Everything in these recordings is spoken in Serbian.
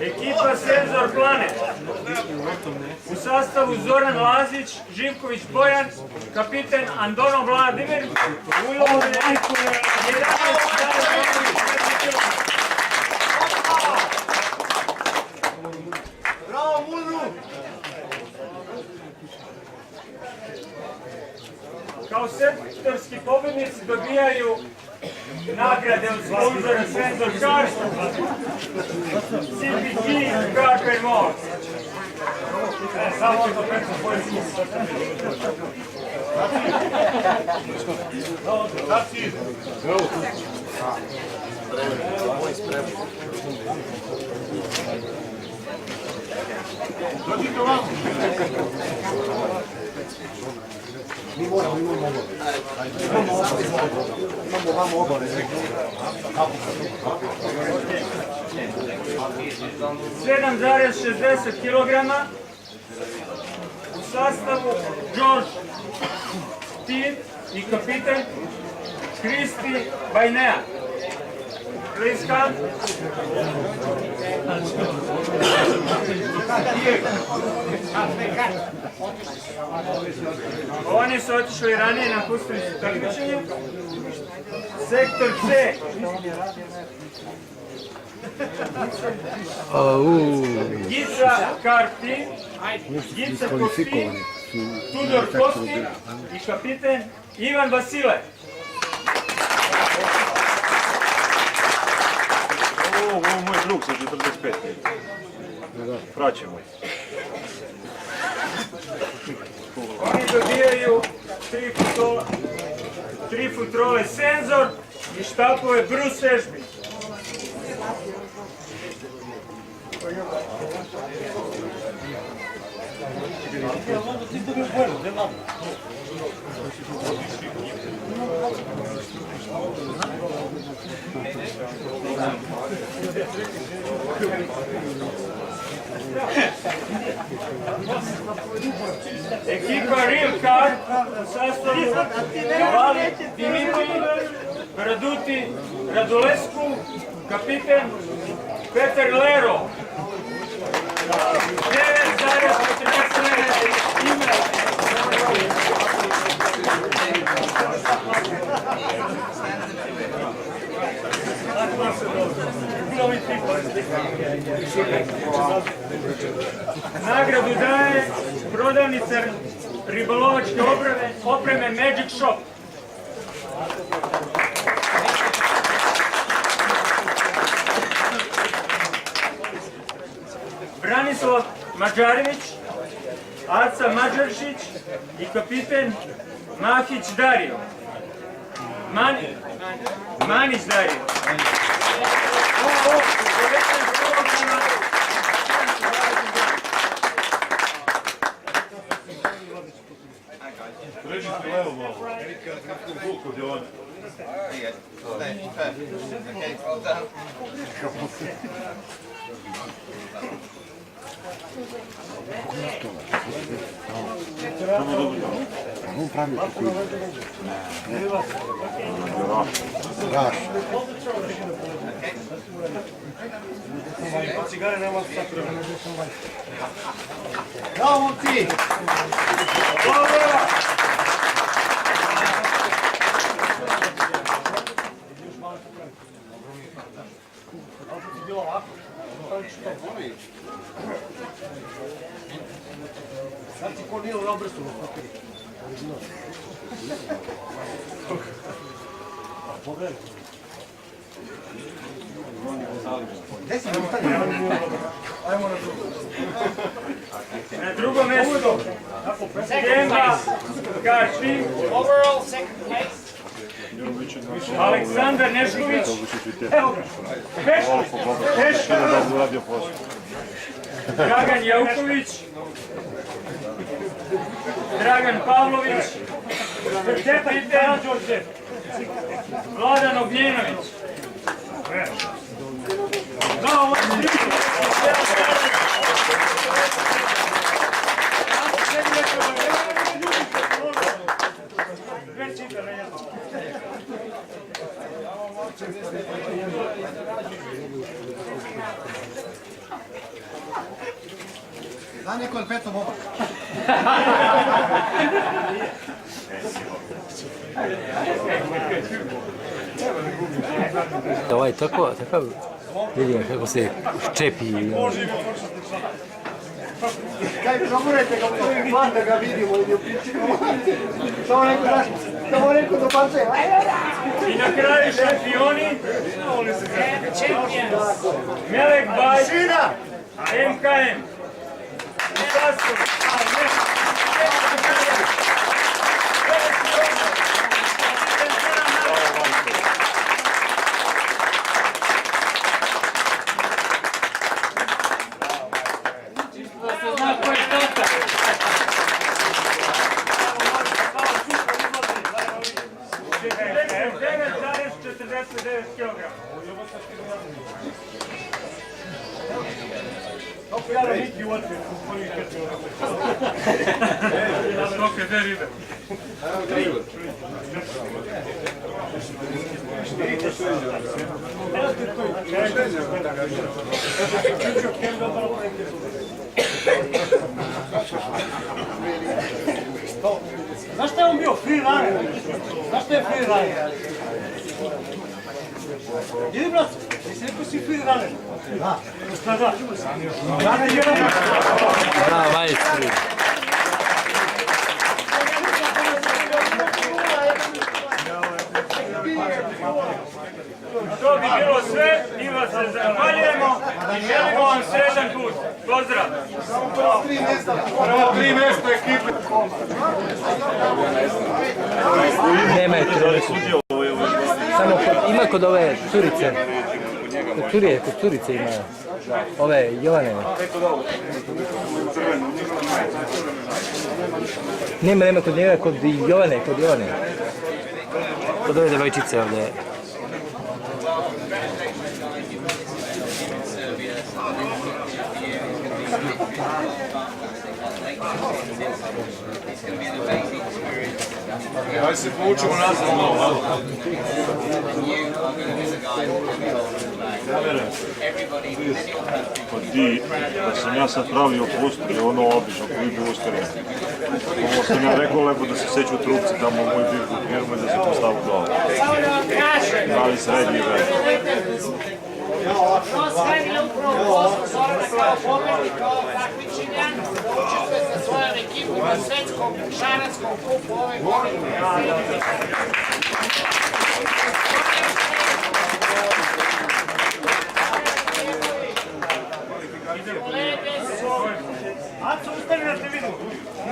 Ekipa Senzor Planet. U sastavu Zoran Lazić, Živković Bojan, kapiten Andonov Vladimir, ulovne 11 Bravo, Muzu! Kao sektorski pobjednici dobijaju nagrade od sponzora Senzor Cars, CPG, Carper Mall. Samo to preko pojesti. Dođite vam! Mi moramo obore. Imamo vamo obore. 7,60 kg u sastavu George Tin i kapiten Kristi Bajnea. Please come. Oni su otišli ranije na kustovicu takmičenje. Sektor C. Gica Kartin, Gica Kostin, Tudor Kostin i kapiten Ivan Vasile. Ovo moj drug sa 45. Praćemo ih. Oni dobijaju 3 futrole Senzor i štapove Bruce Ashby. Ekipa Real Car u sastavu Vali Dimitri, Raduti Radulescu, kapiten Petar Lero. 9,47. Nagradu daje prodavnica ribolovačke opreme Magic Shop. Branislav Mađarević, Aca Mađaršić i kapiten Mahić Dario. Manić Dario. Režite levo malo. Vuku gdje on. On pravi Raš. Cigare nema sakura. Bravo, momci! Sad ti ko nije u obrstu. Pogledaj. Desi nam stanje. Ajmo na drugo. Na drugom mjestu Kemba Karčin, Overall second place. Aleksandar Nešković, Dragan Jauković, Dragan Pavlović, Vladan Ognjenović. neko od Peto Boba. Ovaj takav, vidim kako se ščepi. Kaj promorajte ga u ovim van da ga vidimo i u pričinu. Samo neko do palce. I na kraju šampioni. Champions. Melek Baj. MKM. I Sasu. Znaš šta je on bio? Free runner. Znaš šta je free runner? Idi brat, ti si rekao si free runner. Da. Šta da? Da, majstri. To bi bilo sve, mi vas se zahvaljujemo i želimo vam srećan put. Pozdrav! Prvo 3 mjesta ekipe. Nema je samo ima kod ove curice. Kod curice ima. Ove Jovane. Nema kod njega, kod Jovane. Kod ove devojčice ovdje. Aj se povučemo nazad malo. Pa ti, da sam ja sad pravio poster, ono obično koji bi uskaren. Ovo sam ja rekao lepo da se seću trupci tamo u moj bivku firmu i da se postavu glavu. Da li srednji vek. To sve je upravo Zorana kao pobednik ovog takmičenja, da učestvuje sa svojom ekipom na svetskom šaranskom kupu ove godine. Aco, ustani da te vidim.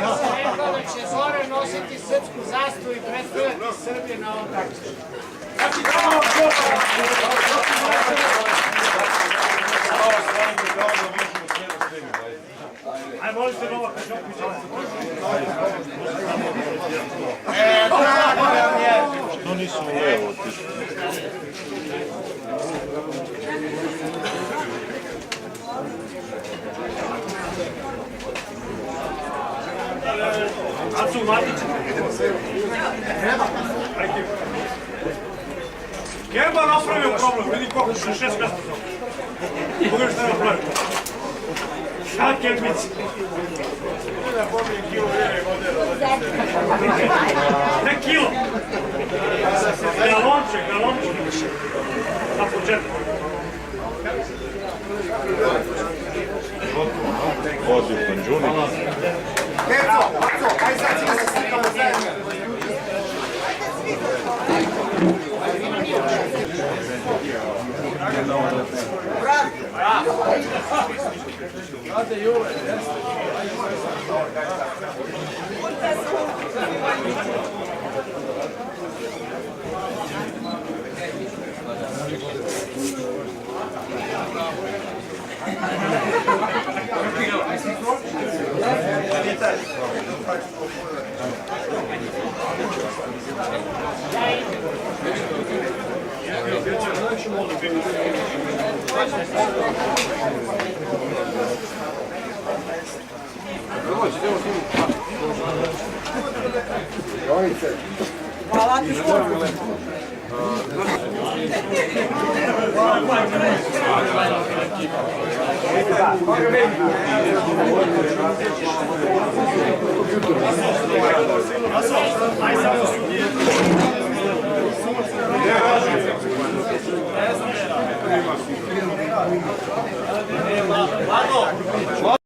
Ja sam rekao da će Zoran nositi srpsku zastavu i predstavljati Srbije na ovom takmičenju. Aj, molite Nova Kažopića. Što nisu u levo otišli? Aco, Matić. Gerba napravio problem, vidi koliko se 6 mjesta zove. Pogledaj šta je napravio. Šak je bici. Ne kilo. Galonček. Na početku. Vozi u Panđuni. Peto, aj sad ćemo se slikamo zajedno. Hvala ti Ладно.